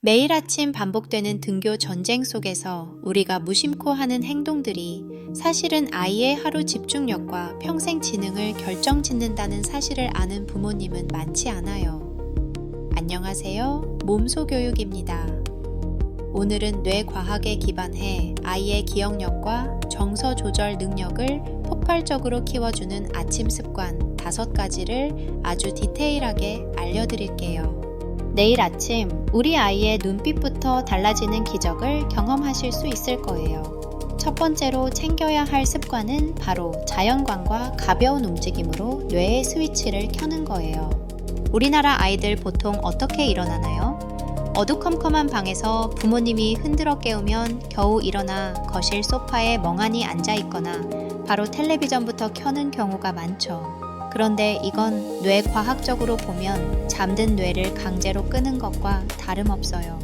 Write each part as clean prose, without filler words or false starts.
매일 아침 반복되는 등교 전쟁 속에서 우리가 무심코 하는 행동들이 사실은 아이의 하루 집중력과 평생 지능을 결정짓는다는 사실을 아는 부모님은 많지 않아요. 안녕하세요. 몸소교육입니다. 오늘은 뇌과학에 기반해 아이의 기억력과 정서 조절 능력을 폭발적으로 키워주는 아침 습관 5가지를 아주 디테일하게 알려드릴게요. 내일 아침 우리 아이의 눈빛부터 달라지는 기적을 경험하실 수 있을 거예요. 첫 번째로 챙겨야 할 습관은 바로 자연광과 가벼운 움직임으로 뇌의 스위치를 켜는 거예요. 우리나라 아이들 보통 어떻게 일어나나요? 어두컴컴한 방에서 부모님이 흔들어 깨우면 겨우 일어나 거실 소파에 멍하니 앉아 있거나 바로 텔레비전부터 켜는 경우가 많죠. 그런데 이건 뇌과학적으로 보면 잠든 뇌를 강제로 끄는 것과 다름없어요.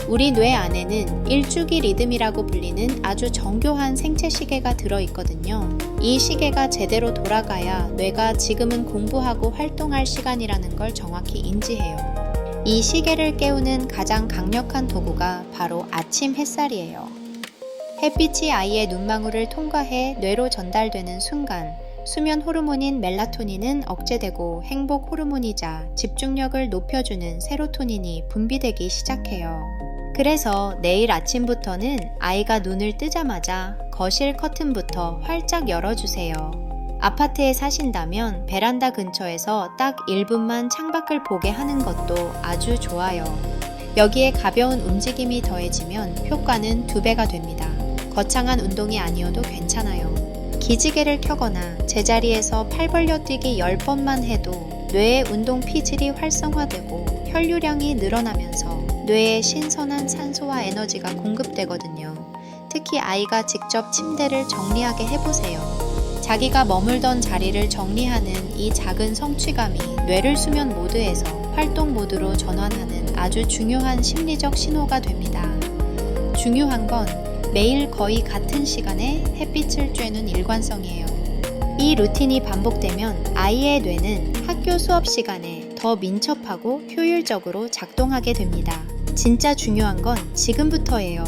우리 뇌 안에는 일주기 리듬이라고 불리는 아주 정교한 생체 시계가 들어있거든요. 이 시계가 제대로 돌아가야 뇌가 지금은 공부하고 활동할 시간이라는 걸 정확히 인지해요. 이 시계를 깨우는 가장 강력한 도구가 바로 아침 햇살이에요. 햇빛이 아이의 눈망울을 통과해 뇌로 전달되는 순간 수면 호르몬인 멜라토닌은 억제되고 행복 호르몬이자 집중력을 높여주는 세로토닌이 분비되기 시작해요. 그래서 내일 아침부터는 아이가 눈을 뜨자마자 거실 커튼부터 활짝 열어주세요. 아파트에 사신다면 베란다 근처에서 딱 1분만 창밖을 보게 하는 것도 아주 좋아요. 여기에 가벼운 움직임이 더해지면 효과는 2배가 됩니다. 거창한 운동이 아니어도 괜찮아요. 기지개를 켜거나 제자리에서 팔 벌려 뛰기 10번만 해도 뇌의 운동 피질이 활성화되고 혈류량이 늘어나면서 뇌에 신선한 산소와 에너지가 공급되거든요. 특히 아이가 직접 침대를 정리하게 해보세요. 자기가 머물던 자리를 정리하는 이 작은 성취감이 뇌를 수면 모드에서 활동 모드로 전환하는 아주 중요한 심리적 신호가 됩니다. 중요한 건 매일 거의 같은 시간에 햇빛을 쬐는 일관성이에요. 이 루틴이 반복되면 아이의 뇌는 학교 수업 시간에 더 민첩하고 효율적으로 작동하게 됩니다. 진짜 중요한 건 지금부터예요.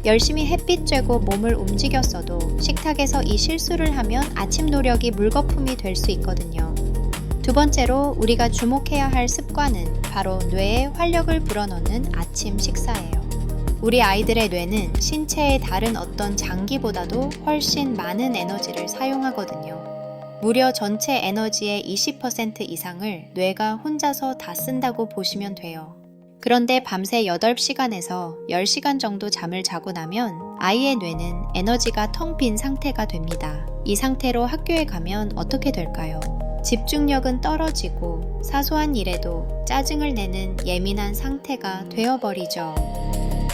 열심히 햇빛 쬐고 몸을 움직였어도 식탁에서 이 실수를 하면 아침 노력이 물거품이 될 수 있거든요. 두 번째로 우리가 주목해야 할 습관은 바로 뇌에 활력을 불어넣는 아침 식사예요. 우리 아이들의 뇌는 신체의 다른 어떤 장기보다도 훨씬 많은 에너지를 사용하거든요. 무려 전체 에너지의 20% 이상을 뇌가 혼자서 다 쓴다고 보시면 돼요. 그런데 밤새 8시간에서 10시간 정도 잠을 자고 나면 아이의 뇌는 에너지가 텅 빈 상태가 됩니다. 이 상태로 학교에 가면 어떻게 될까요? 집중력은 떨어지고 사소한 일에도 짜증을 내는 예민한 상태가 되어버리죠.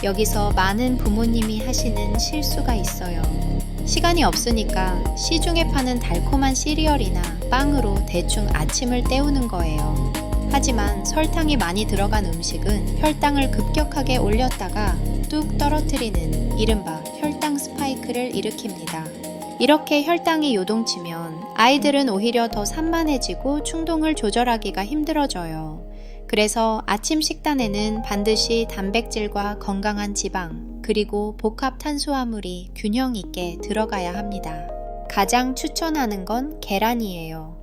여기서 많은 부모님이 하시는 실수가 있어요. 시간이 없으니까 시중에 파는 달콤한 시리얼이나 빵으로 대충 아침을 때우는 거예요. 하지만 설탕이 많이 들어간 음식은 혈당을 급격하게 올렸다가 뚝 떨어뜨리는 이른바 혈당 스파이크를 일으킵니다. 이렇게 혈당이 요동치면 아이들은 오히려 더 산만해지고 충동을 조절하기가 힘들어져요. 그래서 아침 식단에는 반드시 단백질과 건강한 지방, 그리고 복합 탄수화물이 균형 있게 들어가야 합니다. 가장 추천하는 건 계란이에요.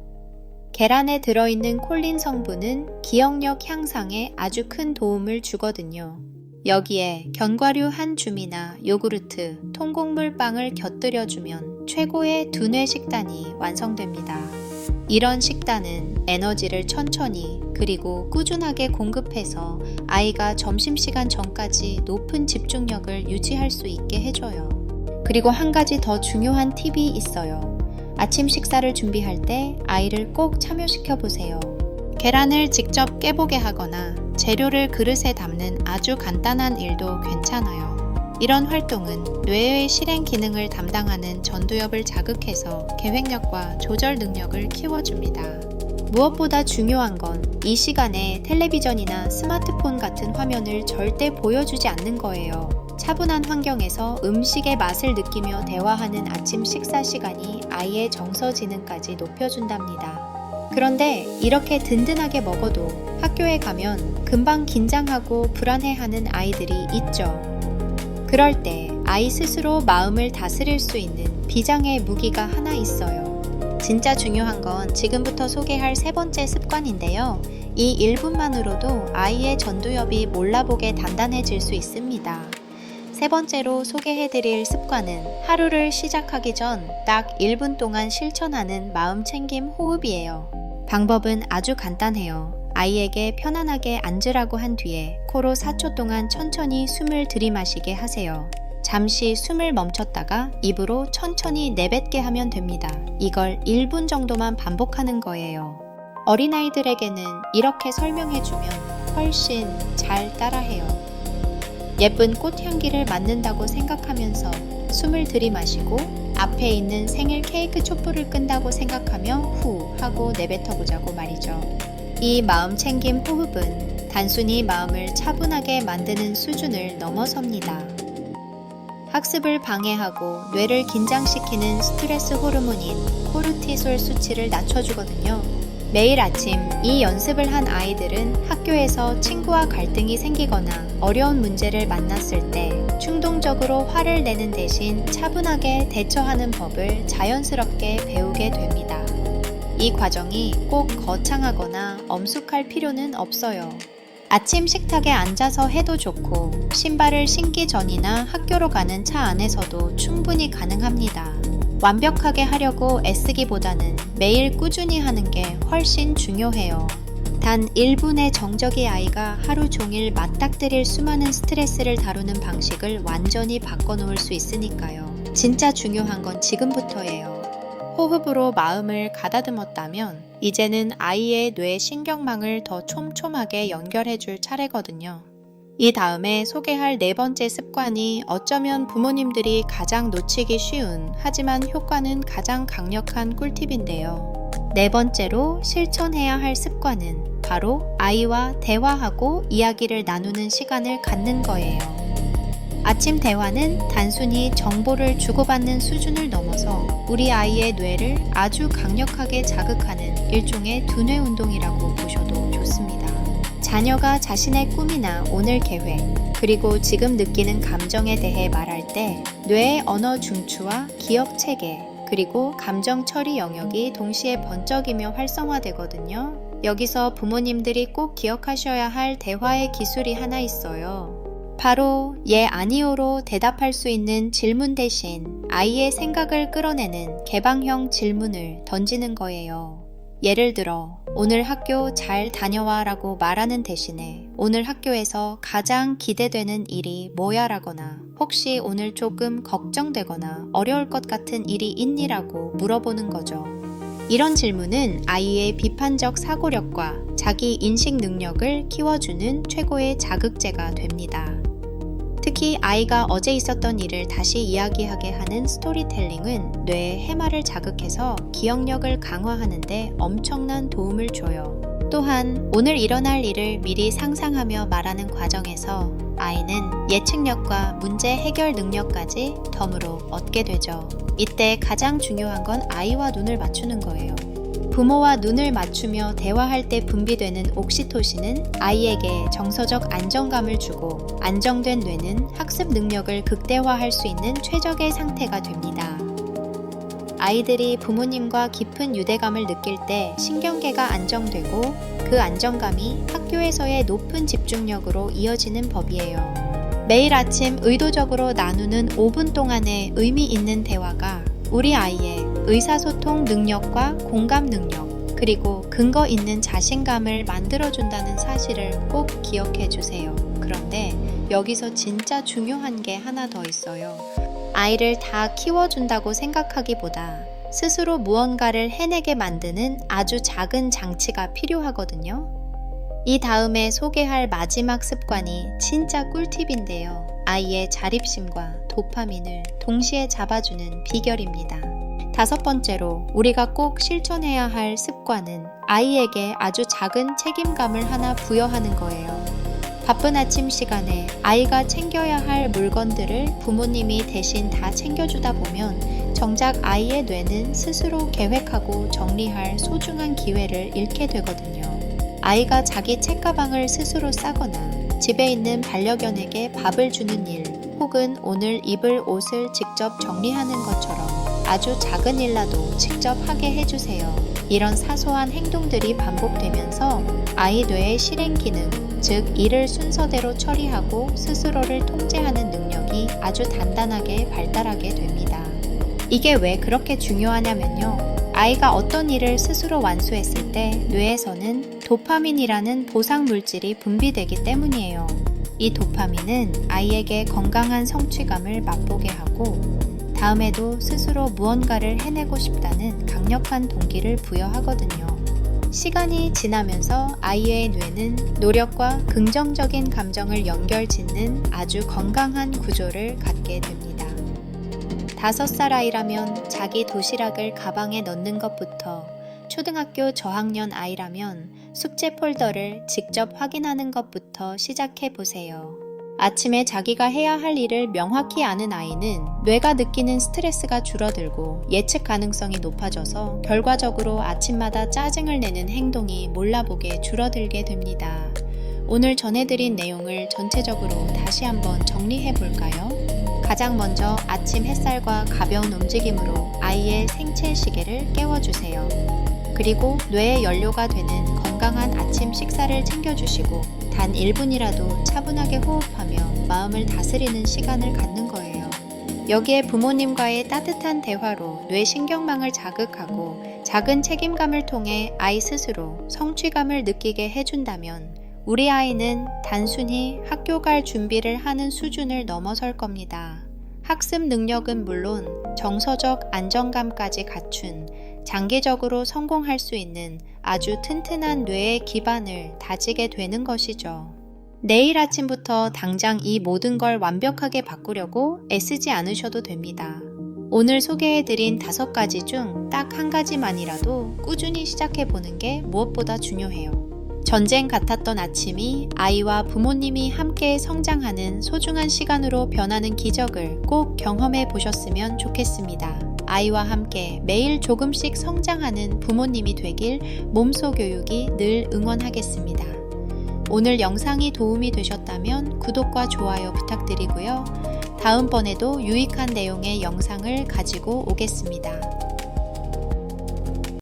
계란에 들어있는 콜린 성분은 기억력 향상에 아주 큰 도움을 주거든요. 여기에 견과류 한 줌이나 요구르트, 통곡물 빵을 곁들여주면 최고의 두뇌 식단이 완성됩니다. 이런 식단은 에너지를 천천히 그리고 꾸준하게 공급해서 아이가 점심시간 전까지 높은 집중력을 유지할 수 있게 해줘요. 그리고 한 가지 더 중요한 팁이 있어요. 아침 식사를 준비할 때 아이를 꼭 참여시켜 보세요. 계란을 직접 깨보게 하거나 재료를 그릇에 담는 아주 간단한 일도 괜찮아요. 이런 활동은 뇌의 실행 기능을 담당하는 전두엽을 자극해서 계획력과 조절 능력을 키워줍니다. 무엇보다 중요한 건 이 시간에 텔레비전이나 스마트폰 같은 화면을 절대 보여주지 않는 거예요. 차분한 환경에서 음식의 맛을 느끼며 대화하는 아침 식사 시간이 아이의 정서 지능까지 높여준답니다. 그런데 이렇게 든든하게 먹어도 학교에 가면 금방 긴장하고 불안해하는 아이들이 있죠. 그럴 때 아이 스스로 마음을 다스릴 수 있는 비장의 무기가 하나 있어요. 진짜 중요한 건 지금부터 소개할 세 번째 습관인데요. 이 1분만으로도 아이의 전두엽이 몰라보게 단단해질 수 있습니다. 세 번째로 소개해드릴 습관은 하루를 시작하기 전 딱 1분 동안 실천하는 마음챙김 호흡이에요. 방법은 아주 간단해요. 아이에게 편안하게 앉으라고 한 뒤에 코로 4초 동안 천천히 숨을 들이마시게 하세요. 잠시 숨을 멈췄다가 입으로 천천히 내뱉게 하면 됩니다. 이걸 1분 정도만 반복하는 거예요. 어린아이들에게는 이렇게 설명해주면 훨씬 잘 따라해요. 예쁜 꽃향기를 맡는다고 생각하면서 숨을 들이마시고 앞에 있는 생일 케이크 촛불을 끈다고 생각하며 후 하고 내뱉어보자고 말이죠. 이 마음챙김 호흡은 단순히 마음을 차분하게 만드는 수준을 넘어섭니다. 학습을 방해하고 뇌를 긴장시키는 스트레스 호르몬인 코르티솔 수치를 낮춰주거든요. 매일 아침 이 연습을 한 아이들은 학교에서 친구와 갈등이 생기거나 어려운 문제를 만났을 때 충동적으로 화를 내는 대신 차분하게 대처하는 법을 자연스럽게 배우게 됩니다. 이 과정이 꼭 거창하거나 엄숙할 필요는 없어요. 아침 식탁에 앉아서 해도 좋고 신발을 신기 전이나 학교로 가는 차 안에서도 충분히 가능합니다. 완벽하게 하려고 애쓰기보다는 매일 꾸준히 하는 게 훨씬 중요해요. 단 1분의 정적이 아이가 하루 종일 맞닥뜨릴 수많은 스트레스를 다루는 방식을 완전히 바꿔놓을 수 있으니까요. 진짜 중요한 건 지금부터예요. 호흡으로 마음을 가다듬었다면 이제는 아이의 뇌 신경망을 더 촘촘하게 연결해줄 차례거든요. 이 다음에 소개할 네 번째 습관이 어쩌면 부모님들이 가장 놓치기 쉬운 하지만 효과는 가장 강력한 꿀팁인데요. 네 번째로 실천해야 할 습관은 바로 아이와 대화하고 이야기를 나누는 시간을 갖는 거예요. 아침 대화는 단순히 정보를 주고받는 수준을 넘어서 우리 아이의 뇌를 아주 강력하게 자극하는 일종의 두뇌 운동이라고 보셔도 좋습니다. 자녀가 자신의 꿈이나 오늘 계획, 그리고 지금 느끼는 감정에 대해 말할 때 뇌의 언어 중추와 기억 체계, 그리고 감정 처리 영역이 동시에 번쩍이며 활성화되거든요. 여기서 부모님들이 꼭 기억하셔야 할 대화의 기술이 하나 있어요. 바로 예, 아니오로 대답할 수 있는 질문 대신 아이의 생각을 끌어내는 개방형 질문을 던지는 거예요. 예를 들어 오늘 학교 잘 다녀와 라고 말하는 대신에 오늘 학교에서 가장 기대되는 일이 뭐야 라거나 혹시 오늘 조금 걱정되거나 어려울 것 같은 일이 있니 라고 물어보는 거죠. 이런 질문은 아이의 비판적 사고력과 자기 인식 능력을 키워주는 최고의 자극제가 됩니다. 특히 아이가 어제 있었던 일을 다시 이야기하게 하는 스토리텔링은 뇌의 해마를 자극해서 기억력을 강화하는 데 엄청난 도움을 줘요. 또한 오늘 일어날 일을 미리 상상하며 말하는 과정에서 아이는 예측력과 문제 해결 능력까지 덤으로 얻게 되죠. 이때 가장 중요한 건 아이와 눈을 맞추는 거예요. 부모와 눈을 맞추며 대화할 때 분비되는 옥시토신은 아이에게 정서적 안정감을 주고 안정된 뇌는 학습 능력을 극대화할 수 있는 최적의 상태가 됩니다. 아이들이 부모님과 깊은 유대감을 느낄 때 신경계가 안정되고 그 안정감이 학교에서의 높은 집중력으로 이어지는 법이에요. 매일 아침 의도적으로 나누는 5분 동안의 의미 있는 대화가 우리 아이의 의사소통 능력과 공감 능력, 그리고 근거 있는 자신감을 만들어준다는 사실을 꼭 기억해 주세요. 그런데 여기서 진짜 중요한 게 하나 더 있어요. 아이를 다 키워준다고 생각하기보다 스스로 무언가를 해내게 만드는 아주 작은 장치가 필요하거든요. 이 다음에 소개할 마지막 습관이 진짜 꿀팁인데요. 아이의 자립심과 도파민을 동시에 잡아주는 비결입니다. 다섯 번째로 우리가 꼭 실천해야 할 습관은 아이에게 아주 작은 책임감을 하나 부여하는 거예요. 바쁜 아침 시간에 아이가 챙겨야 할 물건들을 부모님이 대신 다 챙겨주다 보면 정작 아이의 뇌는 스스로 계획하고 정리할 소중한 기회를 잃게 되거든요. 아이가 자기 책가방을 스스로 싸거나 집에 있는 반려견에게 밥을 주는 일, 혹은 오늘 입을 옷을 직접 정리하는 것처럼 아주 작은 일라도 직접 하게 해주세요. 이런 사소한 행동들이 반복되면서 아이 뇌의 실행 기능, 즉 일을 순서대로 처리하고 스스로를 통제하는 능력이 아주 단단하게 발달하게 됩니다. 이게 왜 그렇게 중요하냐면요. 아이가 어떤 일을 스스로 완수했을 때 뇌에서는 도파민이라는 보상 물질이 분비되기 때문이에요. 이 도파민은 아이에게 건강한 성취감을 맛보게 하고 다음에도 스스로 무언가를 해내고 싶다는 강력한 동기를 부여하거든요. 시간이 지나면서 아이의 뇌는 노력과 긍정적인 감정을 연결짓는 아주 건강한 구조를 갖게 됩니다. 5살 아이라면 자기 도시락을 가방에 넣는 것부터 초등학교 저학년 아이라면 숙제 폴더를 직접 확인하는 것부터 시작해 보세요. 아침에 자기가 해야 할 일을 명확히 아는 아이는 뇌가 느끼는 스트레스가 줄어들고 예측 가능성이 높아져서 결과적으로 아침마다 짜증을 내는 행동이 몰라보게 줄어들게 됩니다. 오늘 전해드린 내용을 전체적으로 다시 한번 정리해 볼까요? 가장 먼저 아침 햇살과 가벼운 움직임으로 아이의 생체 시계를 깨워주세요. 그리고 뇌의 연료가 되는 건강한 아침 식사를 챙겨주시고 단 1분이라도 차분하게 호흡하며 마음을 다스리는 시간을 갖는 거예요. 여기에 부모님과의 따뜻한 대화로 뇌 신경망을 자극하고 작은 책임감을 통해 아이 스스로 성취감을 느끼게 해준다면 우리 아이는 단순히 학교 갈 준비를 하는 수준을 넘어설 겁니다. 학습 능력은 물론 정서적 안정감까지 갖춘 장기적으로 성공할 수 있는 아주 튼튼한 뇌의 기반을 다지게 되는 것이죠. 내일 아침부터 당장 이 모든 걸 완벽하게 바꾸려고 애쓰지 않으셔도 됩니다. 오늘 소개해드린 5가지 중 딱 한 가지만이라도 꾸준히 시작해보는 게 무엇보다 중요해요. 전쟁 같았던 아침이 아이와 부모님이 함께 성장하는 소중한 시간으로 변하는 기적을 꼭 경험해 보셨으면 좋겠습니다. 아이와 함께 매일 조금씩 성장하는 부모님이 되길 몸소 교육이 늘 응원하겠습니다. 오늘 영상이 도움이 되셨다면 구독과 좋아요 부탁드리고요. 다음번에도 유익한 내용의 영상을 가지고 오겠습니다.